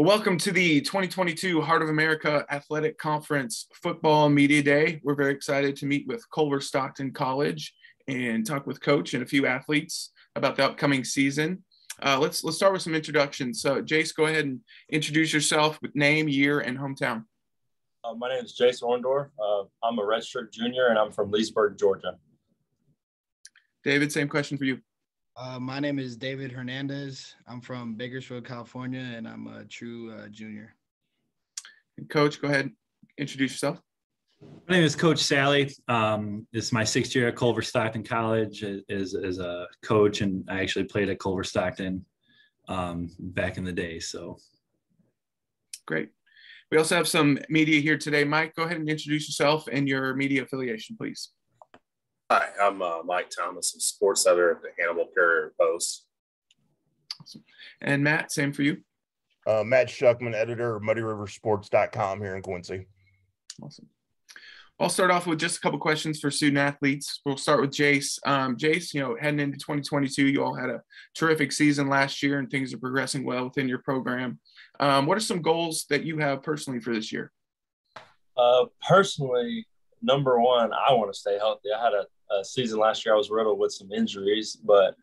Well, welcome to the 2022 Heart of America Athletic Conference Football Media Day. We're very excited to meet with Culver-Stockton College and talk with Coach and a few athletes about the upcoming season. Let's start with some introductions. So, Jace, go ahead and introduce yourself with name, year, and hometown. My name is Jace Orndorff. I'm a redshirt junior, and I'm from Leesburg, Georgia. David, same question for you. My name is David Hernandez. I'm from Bakersfield, California, and I'm a true junior. And Coach, go ahead, introduce yourself. My name is Coach Sally. This is my sixth year at Culver-Stockton College as a coach, and I actually played at Culver-Stockton back in the day. So, great. We also have some media here today. Mike, go ahead and introduce yourself and your media affiliation, please. Hi, I'm Mike Thomas, a sports editor at the Hannibal Courier Post. Awesome. And Matt, same for you. Matt Shuckman, editor of MuddyRiverSports.com here in Quincy. Awesome. I'll start off with just a couple questions for student athletes. We'll start with Jace. Jace, heading into 2022, you all had a terrific season last year and things are progressing well within your program. What are some goals that you have personally for this year? Personally, number one, I want to stay healthy. I had a season last year. I was riddled with some injuries, but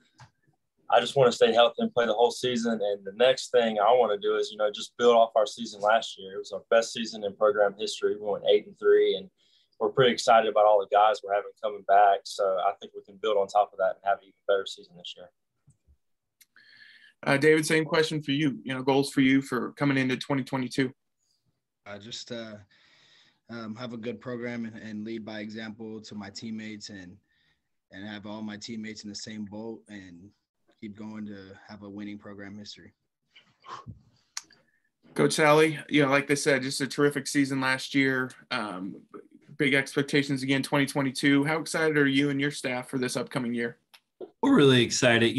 I just want to stay healthy and play the whole season. And the next thing I want to do is, just build off our season last year. It was our best season in program history. We went 8-3, and we're pretty excited about all the guys we're having coming back. So I think we can build on top of that and have an even better season this year. David, same question for you. Goals for you for coming into 2022. Just have a good program and lead by example to my teammates and have all my teammates in the same boat and keep going to have a winning program history. Coach Sally, like they said, just a terrific season last year. Big expectations again, 2022. How excited are you and your staff for this upcoming year? We're really excited.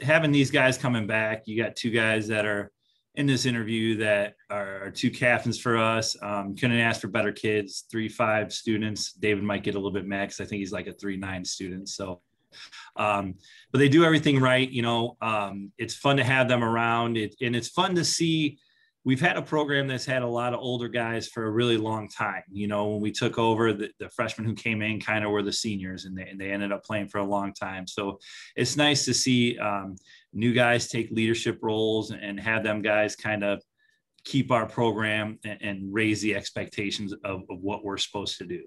Having these guys coming back, you got two guys that are in this interview that are two captains for us. Couldn't ask for better kids, 3.5 students. David might get a little bit mad because I think he's like a 3.9 student. So, but they do everything right. It's fun to have them around and it's fun to see. We've had a program that's had a lot of older guys for a really long time. When we took over, the freshmen who came in kind of were the seniors, and they ended up playing for a long time. So it's nice to see new guys take leadership roles and have them guys kind of keep our program and raise the expectations of what we're supposed to do.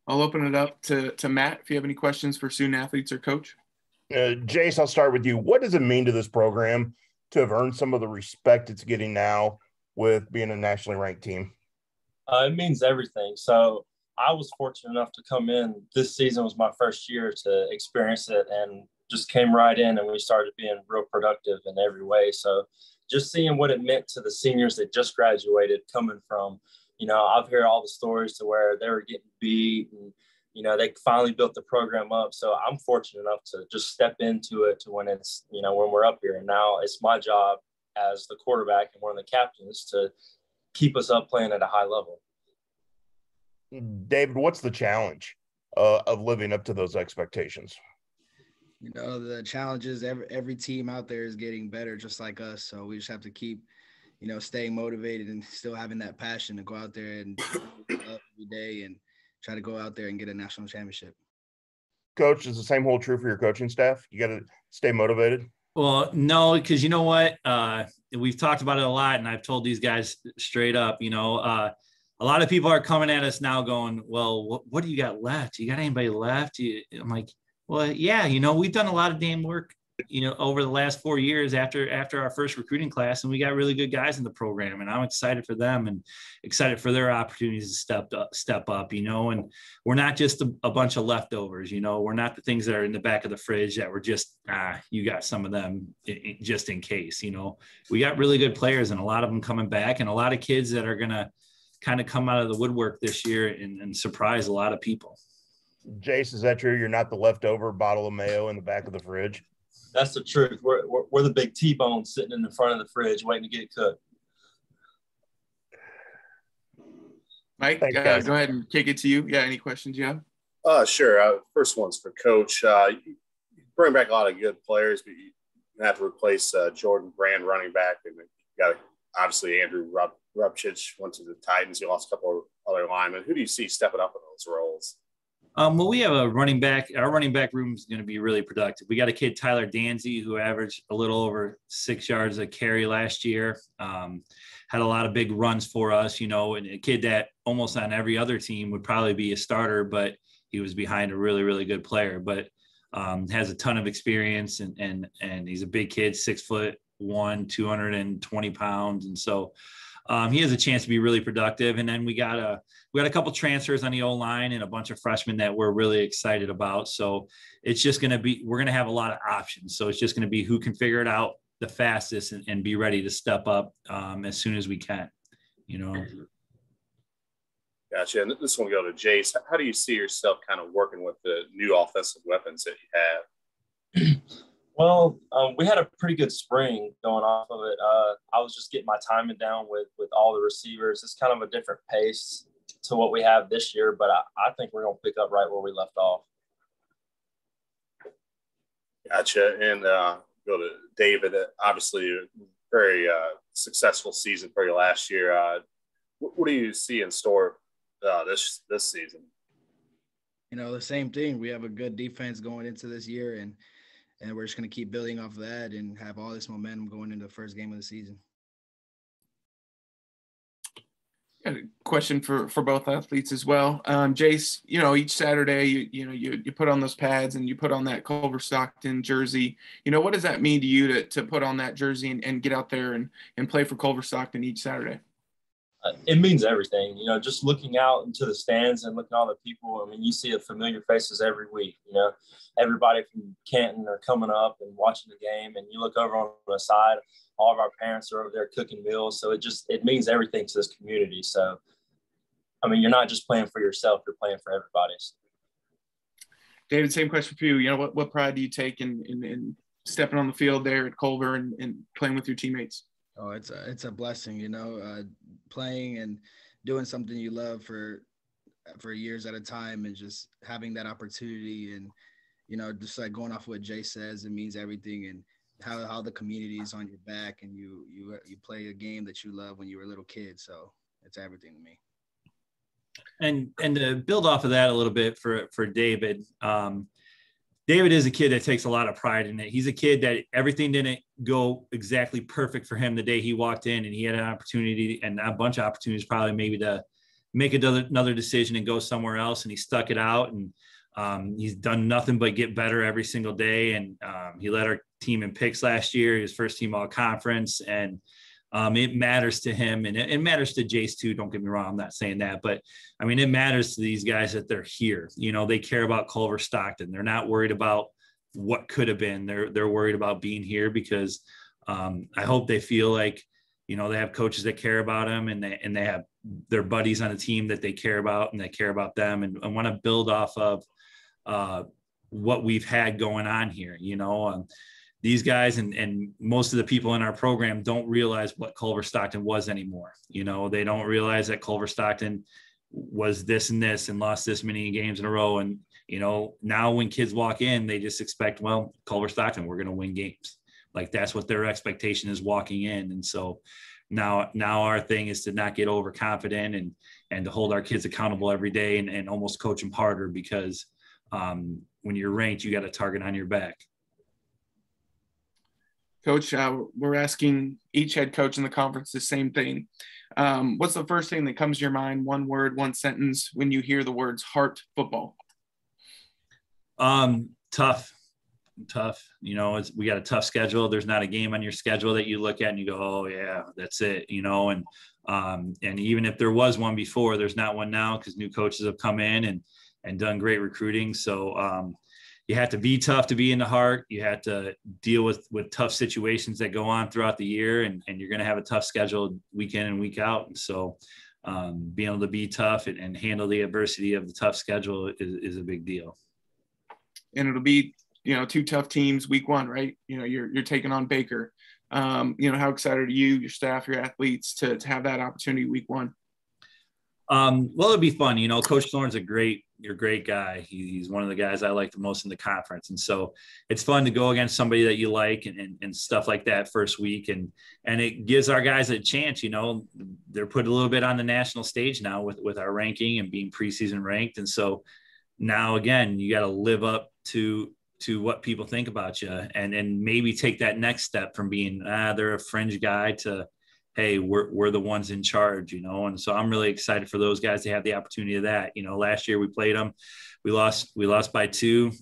I'll open it up to Matt if you have any questions for student athletes or coach. Jace, I'll start with you. What does it mean to this program to have earned some of the respect it's getting now with being a nationally ranked team? It means everything. So I was fortunate enough to come in. This season was my first year to experience it and just came right in, and we started being real productive in every way. So just seeing what it meant to the seniors that just graduated, coming from, I've heard all the stories to where they were getting beat and, they finally built the program up. So I'm fortunate enough to just step into it to when it's, when we're up here. And now it's my job as the quarterback and one of the captains to keep us up playing at a high level. David, what's the challenge of living up to those expectations? The challenge is every team out there is getting better just like us. So we just have to keep, staying motivated and still having that passion to go out there and every day and try to go out there and get a national championship. Coach, is the same hold true for your coaching staff? You got to stay motivated? Well, no, because you know what? We've talked about it a lot, and I've told these guys straight up, a lot of people are coming at us now going, well, what do you got left? You got anybody left? I'm like, well, yeah, we've done a lot of damn work, over the last 4 years after our first recruiting class, and we got really good guys in the program, and I'm excited for them and excited for their opportunities to step up, and we're not just a bunch of leftovers, we're not the things that are in the back of the fridge that were just, you got some of them just in case, we got really good players and a lot of them coming back and a lot of kids that are going to kind of come out of the woodwork this year and surprise a lot of people. Jace, is that true? You're not the leftover bottle of mayo in the back of the fridge? That's the truth. We're the big T-bone sitting in the front of the fridge waiting to get cooked. Mike, go ahead and kick it to you. Yeah, any questions you have? Sure. First one's for Coach. You bring back a lot of good players, but have to replace Jordan Brand, running back, and you got obviously Andrew Rubchich went to the Titans. You lost a couple of other linemen. Who do you see stepping up in those roles? Well, we have a running back. Our running back room is going to be really productive. We got a kid, Tyler Danzy, who averaged a little over 6 yards a carry last year. Had a lot of big runs for us, and a kid that almost on every other team would probably be a starter, but he was behind a really, really good player. But has a ton of experience, and he's a big kid, 6'1", 220 pounds, and so he has a chance to be really productive. And then we got a couple transfers on the O-line and a bunch of freshmen that we're really excited about. So it's just we're going to have a lot of options. So it's just going to be who can figure it out the fastest and be ready to step up as soon as we can, Gotcha. And this one will go to Jace. How do you see yourself kind of working with the new offensive weapons that you have? Well, we had a pretty good spring going off of it. I was just getting my timing down with all the receivers. It's kind of a different pace to what we have this year, but I think we're going to pick up right where we left off. Gotcha. And go to David. Obviously, a very successful season for you last year. What do you see in store this season? The same thing. We have a good defense going into this year, and we're just going to keep building off of that and have all this momentum going into the first game of the season. Got a question for both athletes as well. Jace, each Saturday, you put on those pads and you put on that Culver-Stockton jersey. What does that mean to you to put on that jersey and get out there and play for Culver-Stockton each Saturday? It means everything, just looking out into the stands and looking at all the people. I mean, you see the familiar faces every week, everybody from Canton are coming up and watching the game, and you look over on the side, all of our parents are over there cooking meals. So it means everything to this community. So, I mean, you're not just playing for yourself, you're playing for everybody. David, same question for you. What pride do you take in stepping on the field there at Culver and playing with your teammates? Oh, it's a blessing, playing and doing something you love for years at a time, and just having that opportunity, and just like going off what Jay says, it means everything, and how the community is on your back, and you play a game that you love when you were a little kid. So it's everything to me. And to build off of that a little bit for David, David is a kid that takes a lot of pride in it. He's a kid that everything didn't go exactly perfect for him the day he walked in, and he had an opportunity and a bunch of opportunities probably maybe to make another decision and go somewhere else. And he stuck it out, and he's done nothing but get better every single day. And he led our team in picks last year, his first team all conference. And it matters to him, and it matters to Jace too. Don't get me wrong. I'm not saying that, but I mean, it matters to these guys that they're here. They care about Culver-Stockton. They're not worried about what could have been. They're worried about being here because I hope they feel like, they have coaches that care about them, and they have their buddies on a team that they care about, and they care about them, and want to build off of what we've had going on here. These guys and most of the people in our program don't realize what Culver-Stockton was anymore. They don't realize that Culver-Stockton was this and this and lost this many games in a row. And, now when kids walk in, they just expect, well, Culver-Stockton, we're going to win games. Like that's what their expectation is walking in. And so now our thing is to not get overconfident and to hold our kids accountable every day and almost coach them harder, because when you're ranked, you got a target on your back. Coach, we're asking each head coach in the conference the same thing. What's the first thing that comes to your mind, one word, one sentence, when you hear the words Hart football? Tough. We got a tough schedule. There's not a game on your schedule that you look at and you go, oh yeah, that's it. And even if there was one before, there's not one now because new coaches have come in and done great recruiting. So you have to be tough to be in the Hart. You have to deal with tough situations that go on throughout the year, and you're going to have a tough schedule week in and week out. And so being able to be tough and handle the adversity of the tough schedule is a big deal. And it'll be, two tough teams week one, right? You're taking on Baker. How excited are you, your staff, your athletes to have that opportunity week one? Well, it'd be fun. You know, Coach Thorne's you're a great guy. He's one of the guys I like the most in the conference. And so it's fun to go against somebody that you like and stuff like that first week. And it gives our guys a chance. You know, they're put a little bit on the national stage now with our ranking and being preseason ranked. And so now, again, you got to live up to what people think about you and maybe take that next step from being, they're a fringe guy to, hey, we're the ones in charge, you know? And so I'm really excited for those guys to have the opportunity of that. You know, last year we played them, we lost by 2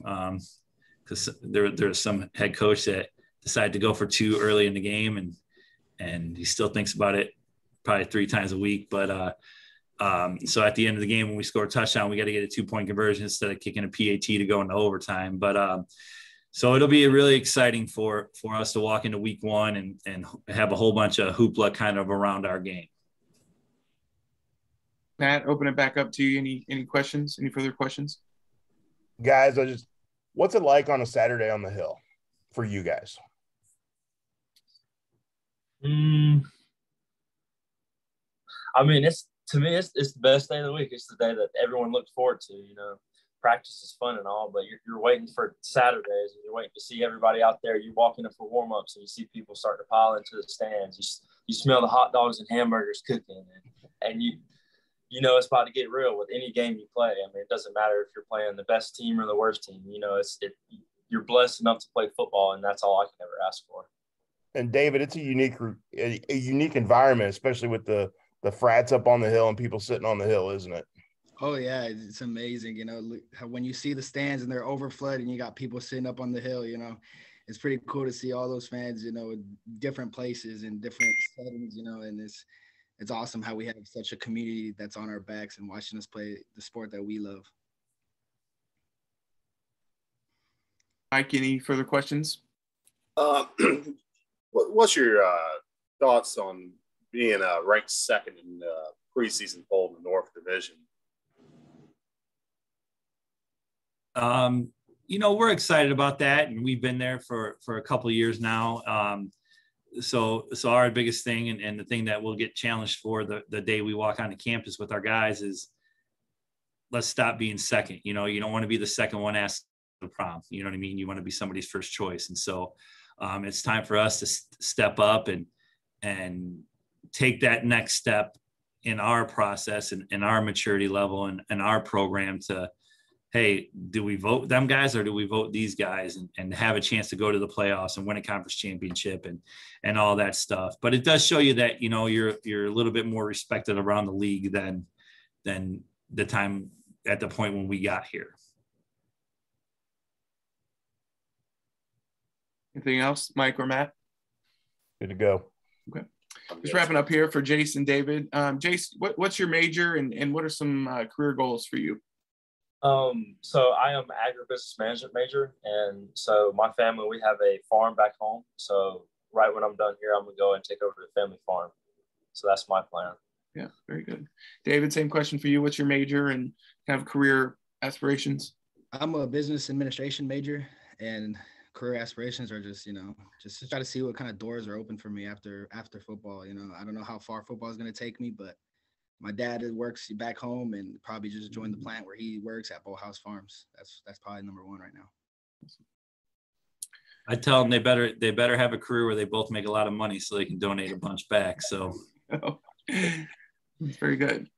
because there's some head coach that decided to go for 2 early in the game and he still thinks about it probably 3 times a week. But so at the end of the game, when we score a touchdown, we got to get a 2-point conversion instead of kicking a PAT to go into overtime. But so it'll be really exciting for us to walk into week 1 and have a whole bunch of hoopla kind of around our game. Matt, open it back up to you. Any questions? Any further questions? Guys, what's it like on a Saturday on the hill for you guys? I mean, to me, it's the best day of the week. It's the day that everyone looks forward to, you know. Practice is fun and all, but you're waiting for Saturdays and you're waiting to see everybody out there. You walk in for warm-ups and you see people start to pile into the stands. You smell the hot dogs and hamburgers cooking and you know it's about to get real with any game you play. I mean, it doesn't matter if you're playing the best team or the worst team. You know, you're blessed enough to play football, and that's all I can ever ask for. And David, it's a unique environment, especially with the frats up on the hill and people sitting on the hill, isn't it? Oh yeah, it's amazing. You know, when you see the stands and they're overflood and you got people sitting up on the hill, you know, it's pretty cool to see all those fans, you know, in different places and different settings, you know, and it's awesome how we have such a community that's on our backs and watching us play the sport that we love. Mike, any further questions? What's your thoughts on being ranked second in the preseason poll in the North Division? You know, we're excited about that, and we've been there for a couple of years now. So our biggest thing and the thing that we'll get challenged for the day we walk onto campus with our guys is let's stop being second. You know, you don't want to be the second one asked to the prom. You know what I mean? You want to be somebody's first choice. And so it's time for us to step up and take that next step in our process and in our maturity level and our program to, hey, do we vote them guys or do we vote these guys and have a chance to go to the playoffs and win a conference championship and all that stuff. But it does show you that, you know, you're a little bit more respected around the league than the time at the point when we got here. Anything else, Mike or Matt? Good to go. Okay. Just wrapping up here for Jace and David. Jace, what's your major and what are some career goals for you? So I am agribusiness management major. And so my family, we have a farm back home. So right when I'm done here, I'm going to go and take over the family farm. So that's my plan. Yeah, very good. David, same question for you. What's your major and kind of career aspirations? I'm a business administration major, and career aspirations are just, you know, just to try to see what kind of doors are open for me after football. You know, I don't know how far football is going to take me, but my dad works back home and probably just joined the plant where he works at Boathouse Farms. That's probably number one right now. I tell them they better have a career where they both make a lot of money so they can donate a bunch back. So that's very good.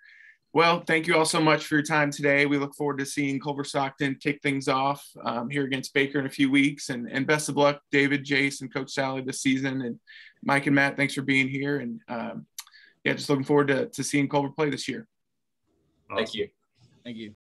Well, thank you all so much for your time today. We look forward to seeing Culver-Stockton kick things off here against Baker in a few weeks. And best of luck, David, Jace, and Coach Sally this season. And Mike and Matt, thanks for being here. And yeah, just looking forward to seeing Culver play this year. Thank you. Thank you.